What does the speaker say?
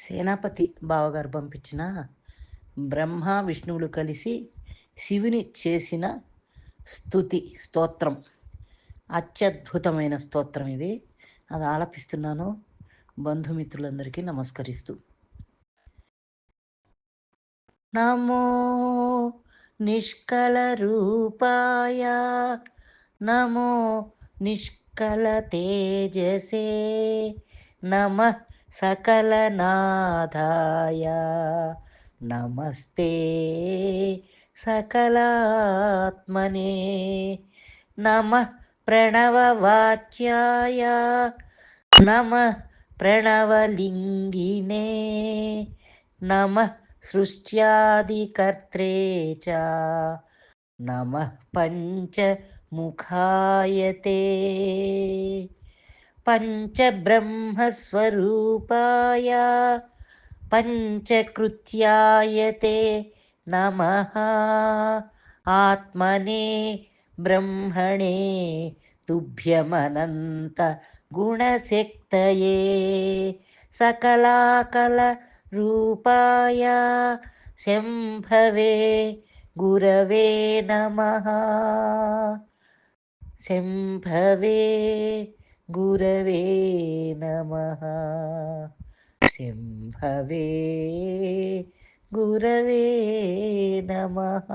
సేనాపతి బావగారు పంపించిన బ్రహ్మ విష్ణువులు కలిసి శివుని చేసిన స్తోత్రం. అత్యద్భుతమైన స్తోత్రం ఇది. అది ఆలపిస్తున్నాను. బంధుమిత్రులందరికీ నమస్కరిస్తూ. నమో నిష్కలరూపాయ నమో నిష్కలతేజసే నమః సకలనాథాయ నమస్తే సకలాత్మనే నమః ప్రణవవాచ్యాయ నమః ప్రణవలింగినే నమః సృష్ట్యాదికర్త్రే చ నమః పంచముఖాయ తే పంచబ్రహ్మస్వరూపాయ పంచకృత్యాయ తే నమః ఆత్మనే బ్రహ్మణే తుభ్యమనంత గుణశక్తయే సకలాకల రూపాయ శంభవే గురవే నమః శంభవే గురవే నమః శంభవే గురవే నమః